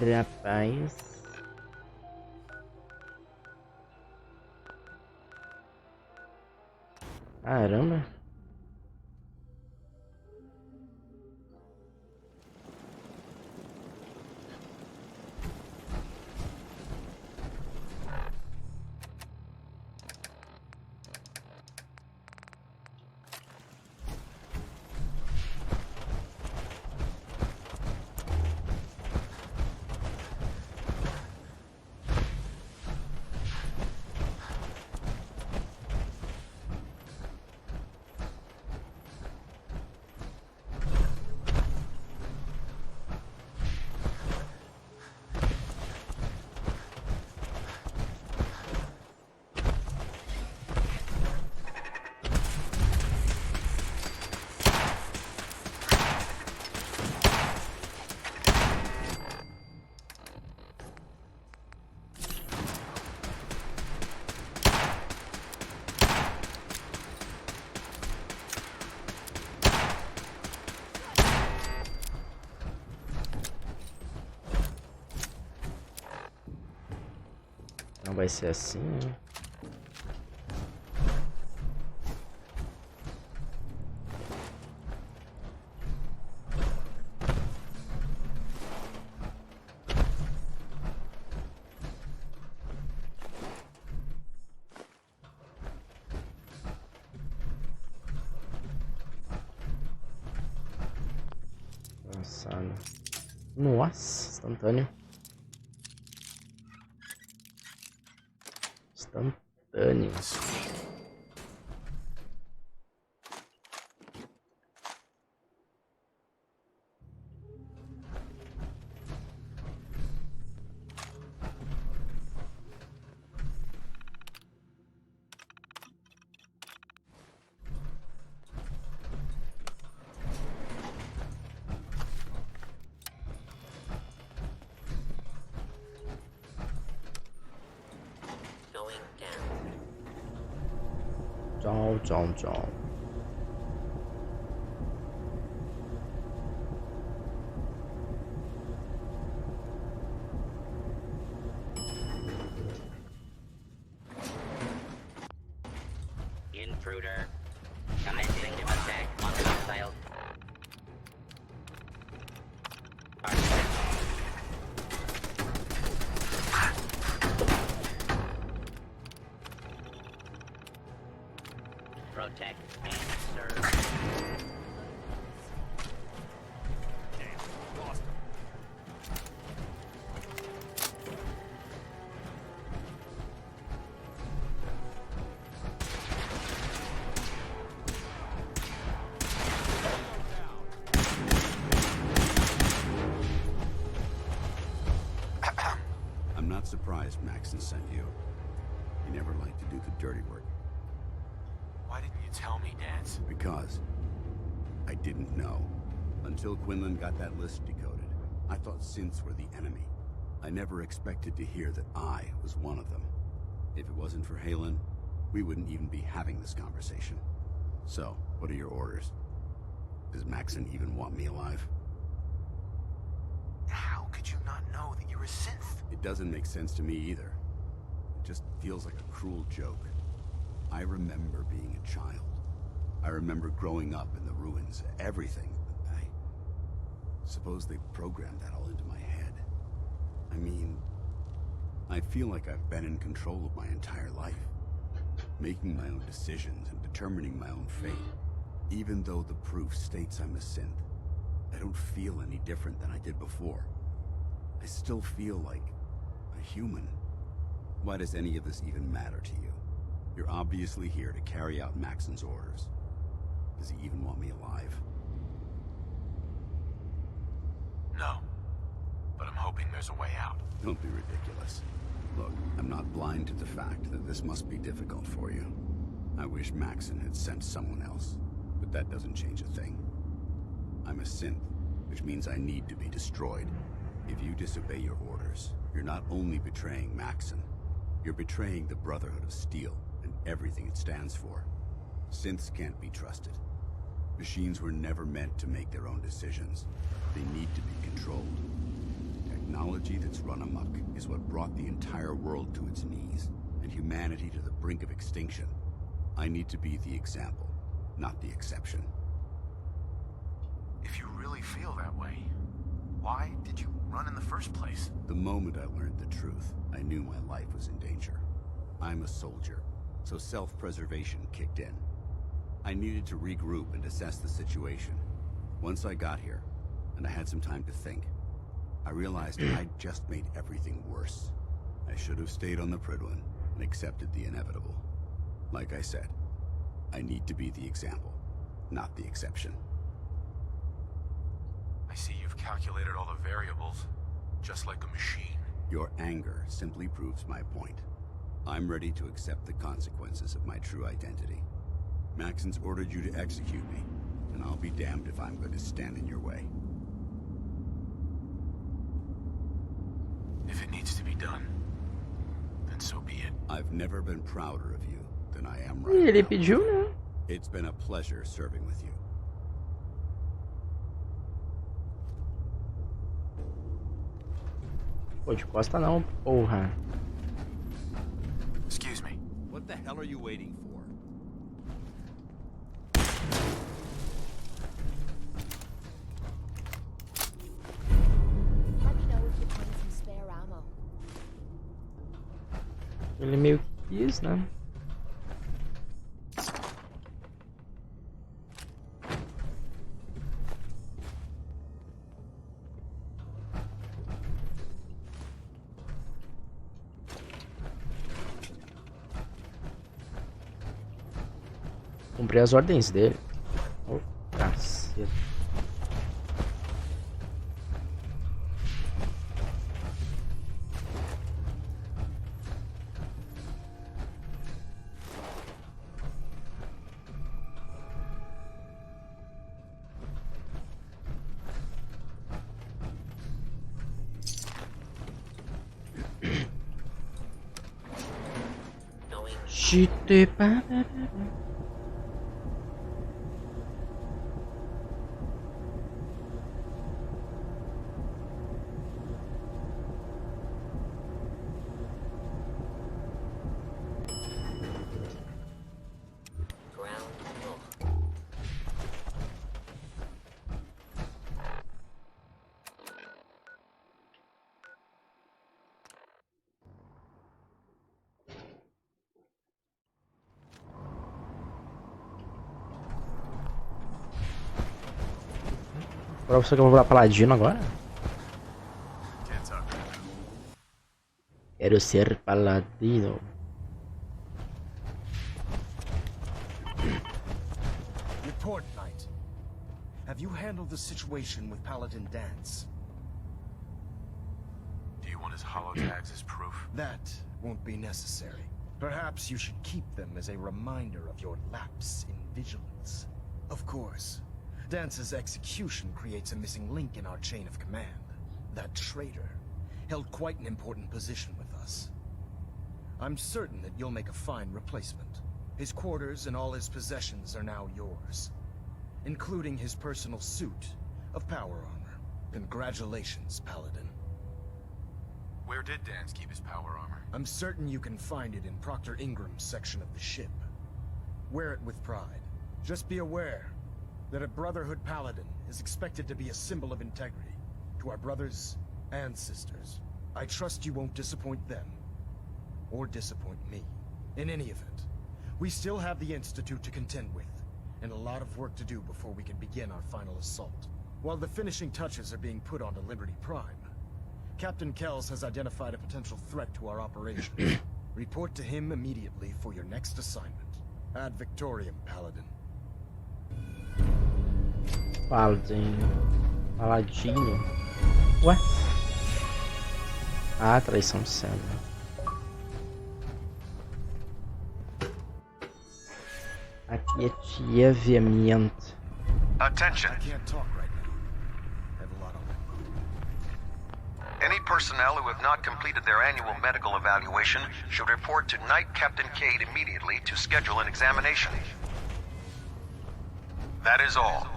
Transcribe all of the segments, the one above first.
Rapaz. Caramba. Não vai ser assim, né? Avançado. Nossa, instantâneo. Instantâneos. Tchau. Intruder. Commencing attack on hostile. Protect and serve. I'm not surprised Maxon sent you. He never liked to do the dirty work. Why didn't you tell me, Danse? Because I didn't know. Until Quinlan got that list decoded, I thought synths were the enemy. I never expected to hear that I was one of them. If it wasn't for Halen, we wouldn't even be having this conversation. So, what are your orders? Does Maxon even want me alive? How could you not know that you're a synth? It doesn't make sense to me either. It just feels like a cruel joke. I remember being a child. I remember growing up in the ruins, everything. I suppose they programmed that all into my head. I mean, I feel like I've been in control of my entire life, making my own decisions and determining my own fate. Even though the proof states I'm a synth, I don't feel any different than I did before. I still feel like a human. Why does any of this even matter to you? You're obviously here to carry out Maxon's orders. Does he even want me alive? No. But I'm hoping there's a way out. Don't be ridiculous. Look, I'm not blind to the fact that this must be difficult for you. I wish Maxon had sent someone else, but that doesn't change a thing. I'm a synth, which means I need to be destroyed. If you disobey your orders, you're not only betraying Maxon, you're betraying the Brotherhood of Steel and everything it stands for. Synths can't be trusted. Machines were never meant to make their own decisions. They need to be controlled. technology that's run amok is what brought the entire world to its knees, and humanity to the brink of extinction. I need to be the example, not the exception. If you really feel that way, why did you run in the first place? The moment I learned the truth, I knew my life was in danger. I'm a soldier, so self-preservation kicked in. I needed to regroup and assess the situation. Once I got here, and I had some time to think, I realized I'd just made everything worse. I should have stayed on the Prydwen and accepted the inevitable. Like I said, I need to be the example, not the exception. I see you've calculated all the variables, just like a machine. Your anger simply proves my point. I'm ready to accept the consequences of my true identity. Maxon's ordered you to execute me, and I'll be damned if I'm going to stand in your way. If it needs to be done, then so be it. I've never been prouder of you than I am right Ele now. pediu, né? It's been a pleasure serving with you. Pô, de costa não, porra. Excuse me. What the hell are you waiting for? Let me know if you find some spare ammo. Ele meio que quis, né? Cumprir as ordens dele. Oh, caceta. Knowing Chite pa. ground rule. Agora você que eu vou virar paladino agora? Can't talk. Quero ser paladino. Report, Knight. Have you handled the situation with Paladin Danse? Do you want his holotags as proof? That won't be necessary. Perhaps you should keep them as a reminder of your lapse in vigilance. Of course, Dance's execution creates a missing link in our chain of command. That traitor held quite an important position with us. I'm certain that you'll make a fine replacement. His quarters and all his possessions are now yours, including his personal suit of power armor. Congratulations, Paladin. Where did Danse keep his power armor? I'm certain you can find it in Proctor Ingram's section of the ship. Wear it with pride. Just be aware that a Brotherhood Paladin is expected to be a symbol of integrity to our brothers and sisters. I trust you won't disappoint them, or disappoint me. In any event, we still have the Institute to contend with, and a lot of work to do before we can begin our final assault. While the finishing touches are being put onto Liberty Prime, Captain Kells has identified a potential threat to our operation. Report to him immediately for your next assignment. Ad Victoriam, Paladin. Paladino. Ué? Ah, traição cega. Aquietamento. Attention. I can't talk right now. I have a lot on my mind. Any personnel who have not completed their annual medical evaluation should report to Knight Captain Cade immediately to schedule an examination. That is all.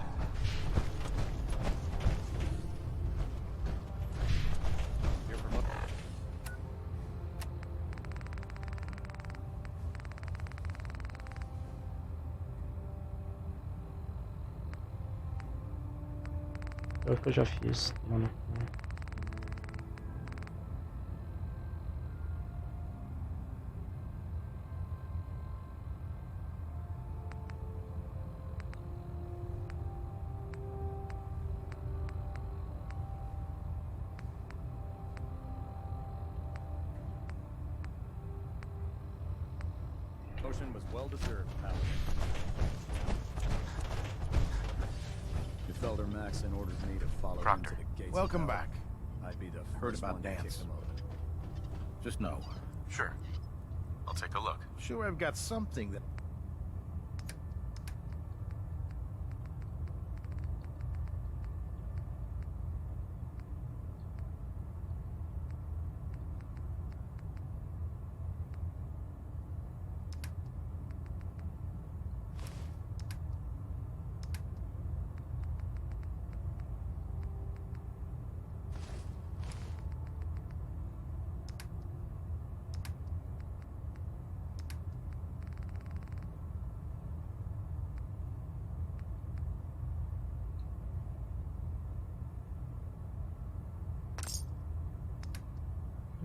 É o que eu já fiz, mano. Motion was well deserved, Paladin. Felder Maxon ordered me to follow him Proctor, to the gates. welcome back. I'd be the Heard first about one to kick Danse. them over. Just know. Sure. I'll take a look. Sure, I've got something that...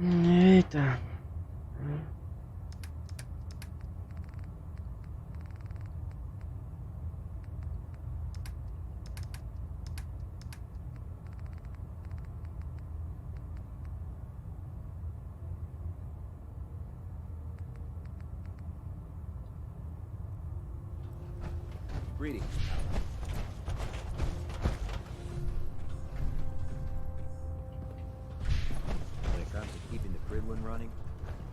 Eita. Greetings. When it comes to keeping the Gridwin running,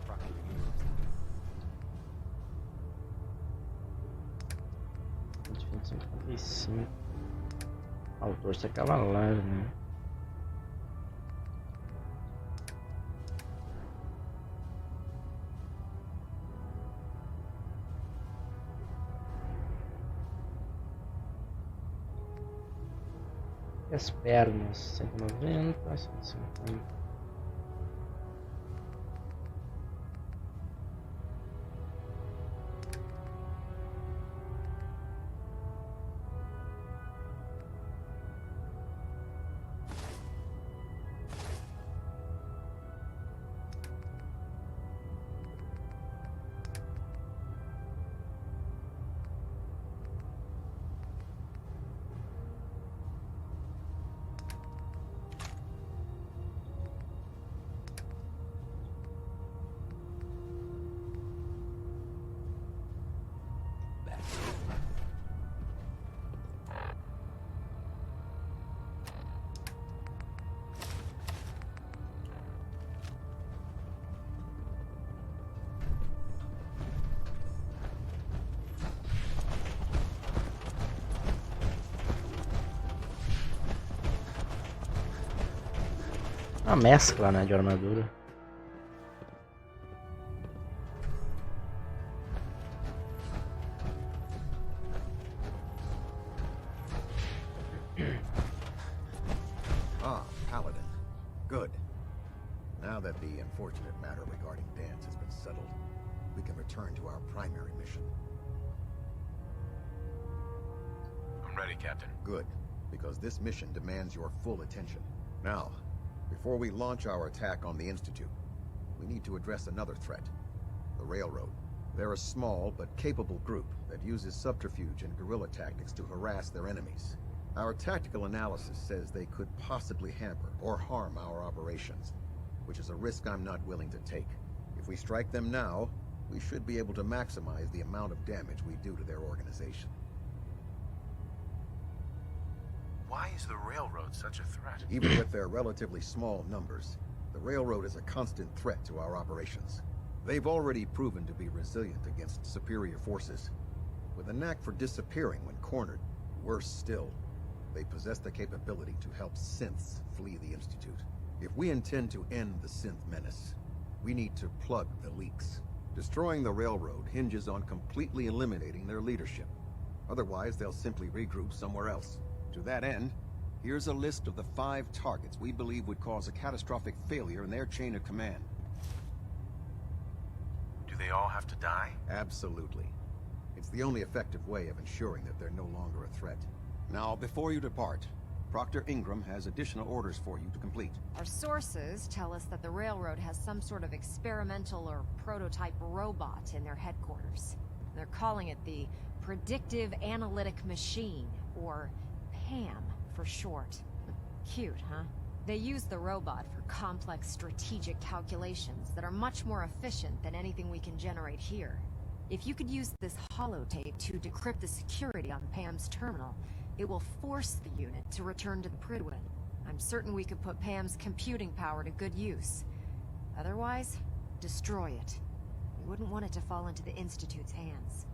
Proctor Ingram's the 55. Autor se cavalar, né? Espero, 190, 150. Uma mescla, né, de armadura. Ah, Paladin. Good. Now that the unfortunate matter regarding Danse has been settled, we can return to our primary mission. I'm ready, Captain. Good, because this mission demands your full attention. Now, before we launch our attack on the Institute, we need to address another threat. The Railroad. They're a small but capable group that uses subterfuge and guerrilla tactics to harass their enemies. Our tactical analysis says they could possibly hamper or harm our operations, which is a risk I'm not willing to take. If we strike them now, we should be able to maximize the amount of damage we do to their organization. Why is the railroad such a threat? Even with their relatively small numbers, the Railroad is a constant threat to our operations. They've already proven to be resilient against superior forces, with a knack for disappearing when cornered. Worse still, they possess the capability to help synths flee the Institute. If we intend to end the synth menace, we need to plug the leaks. Destroying the Railroad hinges on completely eliminating their leadership. Otherwise, they'll simply regroup somewhere else. To that end, here's a list of the 5 targets we believe would cause a catastrophic failure in their chain of command. Do they all have to die? Absolutely. It's the only effective way of ensuring that they're no longer a threat. Now, before you depart, Proctor Ingram has additional orders for you to complete. Our sources tell us that the railroad has some sort of experimental or prototype robot in their headquarters. They're calling it the Predictive Analytic Machine, or PAM for short. Cute, huh? They use the robot for complex strategic calculations that are much more efficient than anything we can generate here. If you could use this holotape to decrypt the security on Pam's terminal, it will force the unit to return to the Prydwen. I'm certain we could put Pam's computing power to good use. Otherwise, destroy it. We wouldn't want it to fall into the Institute's hands.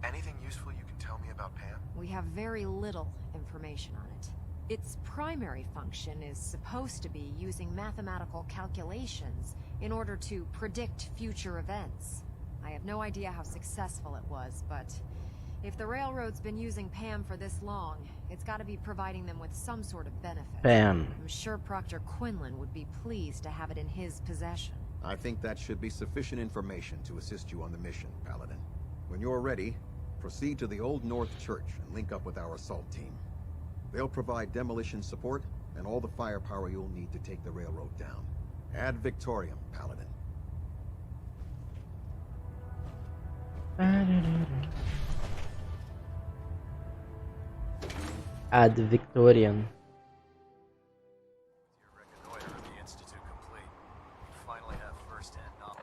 Anything useful you can tell me about Pam? We have very little information on it. Its primary function is supposed to be using mathematical calculations in order to predict future events. I have no idea how successful it was, but if the railroad's been using Pam for this long, it's got to be providing them with some sort of benefit. Pam. I'm sure Proctor Quinlan would be pleased to have it in his possession. I think that should be sufficient information to assist you on the mission, Paladin. When you're ready, proceed to the Old North Church and link up with our assault team. They'll provide demolition support and all the firepower you'll need to take the railroad down. Ad Victoriam, Paladin. Ad Victoriam. Your reconnoiter of the Institute complete. You finally have first-hand knowledge.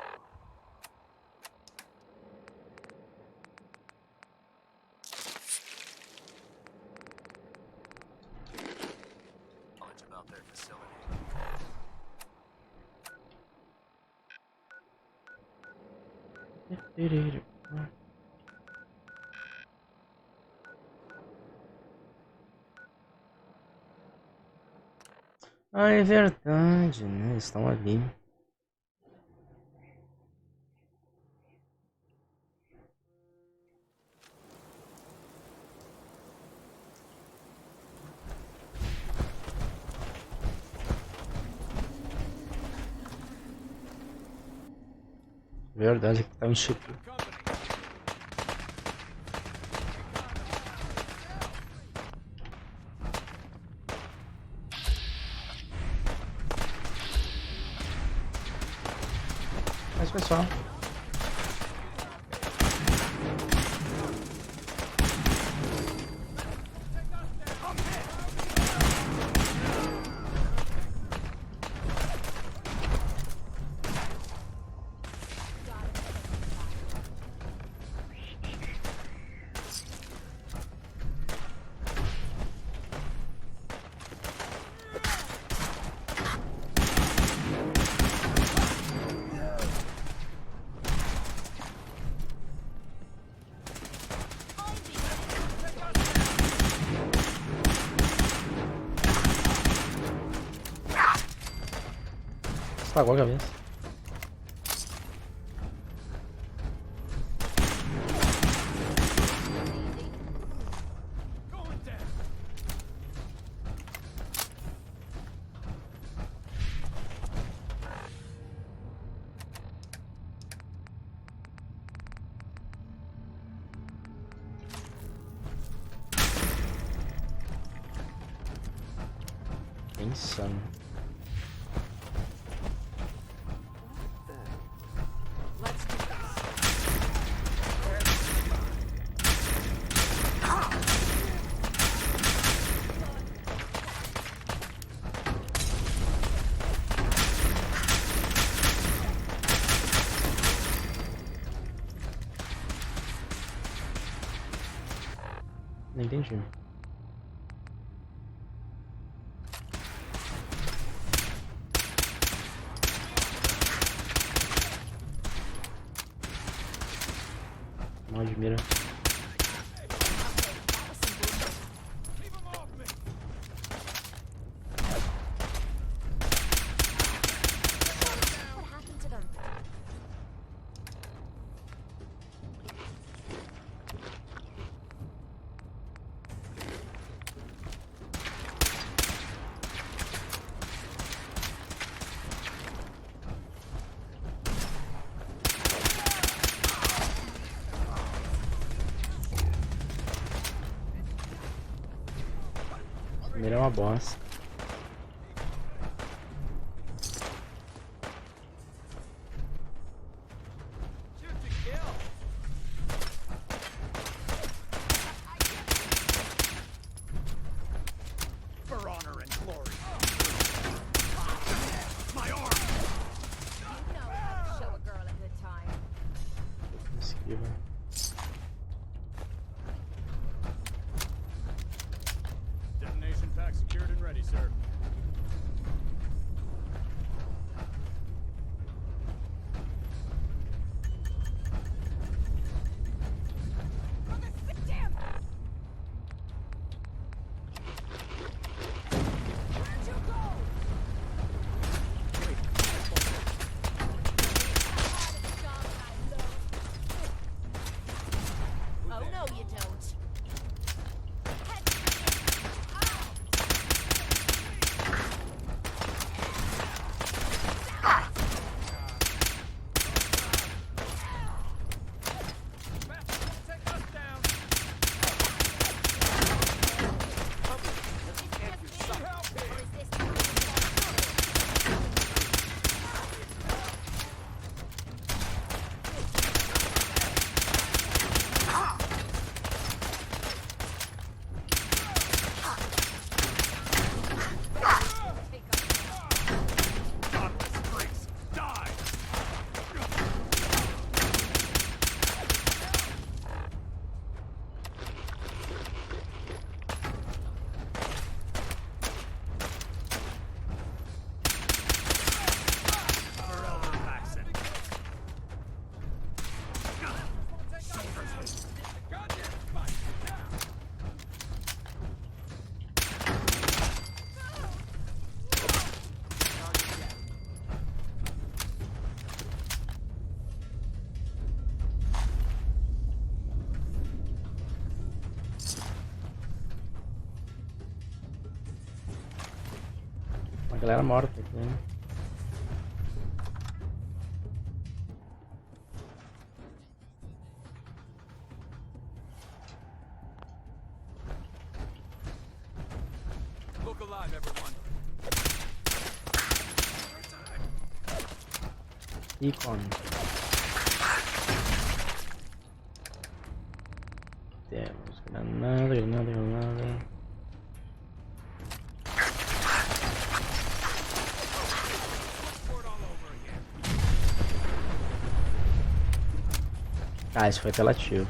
About their facility. Ah, é verdade, né? Eles estão ali. Verdade que tá um instituto. Mas pessoal. Apagou a cabeça. Insano. Não entendi. Não admira. Primeiro é uma bosta. Esquiva. Detonation pack secured and ready, sir. Oh no, you don't. Uma galera morta aqui, né? Look alive, everyone. Ícone. Temos granada, granada, granada. Ah, isso foi apelativo.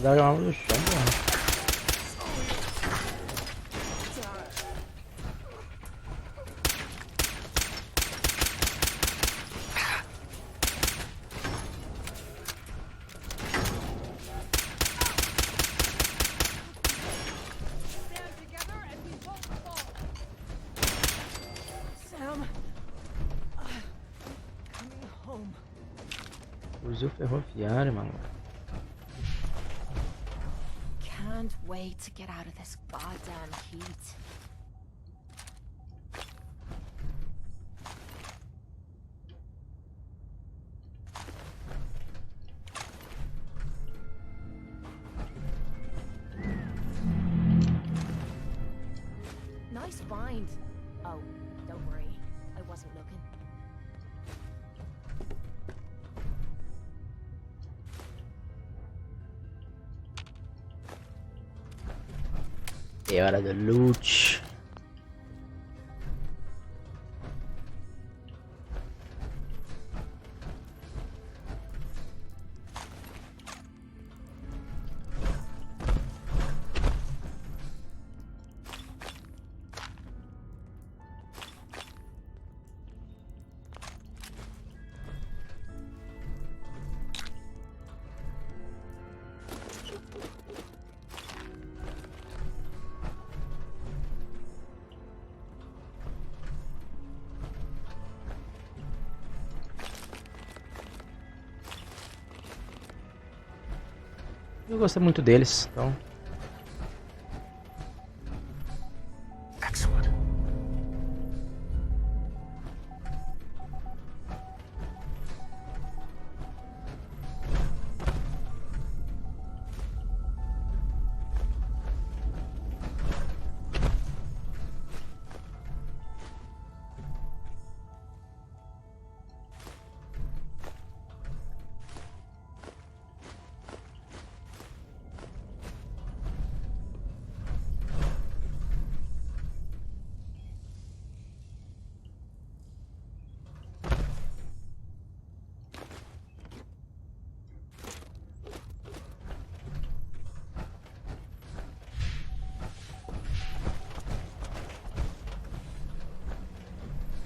Dá uma no chão, mano. Fuzil ferroviário, mano. Can't wait to get out of this goddamn heat. Nice find. Oh, don't worry. I wasn't looking. É hora do loot. Eu gostei muito deles, então. Excellent.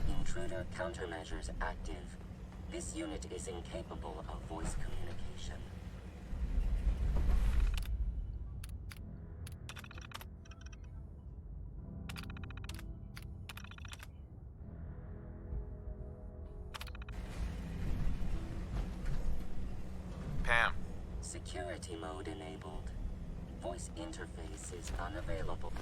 Intruder countermeasures active. This unit is incapable of voice communication. Pam. Security mode enabled. Voice interface is unavailable.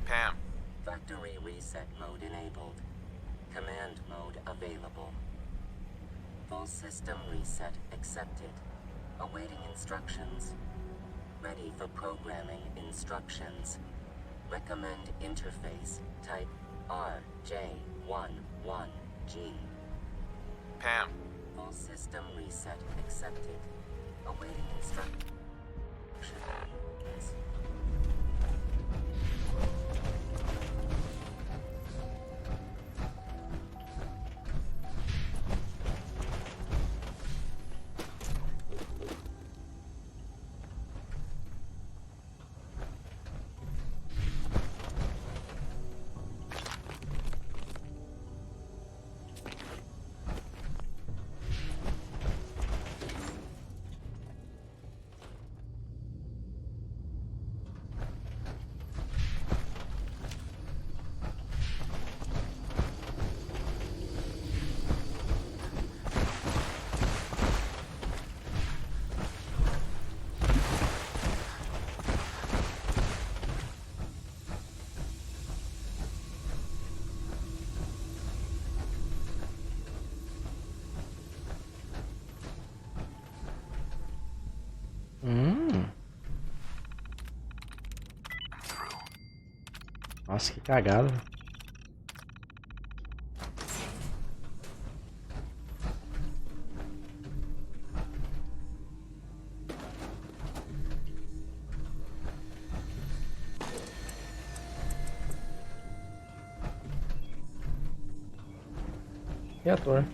Pam. Factory reset mode enabled. Command mode available. Full system reset accepted. Awaiting instructions. Ready for programming instructions. Recommend interface type RJ11G. Pam. Full system reset accepted. Awaiting instructions. Nossa, que cagada. Reator.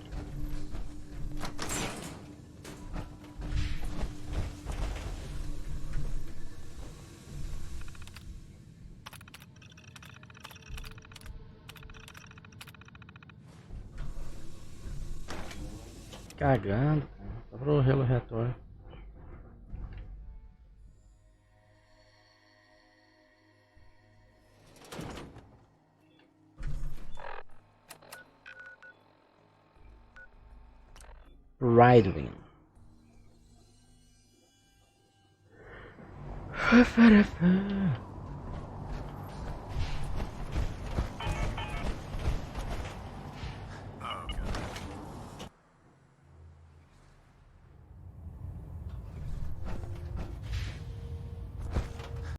Cagando, só pro relo reator. Riding.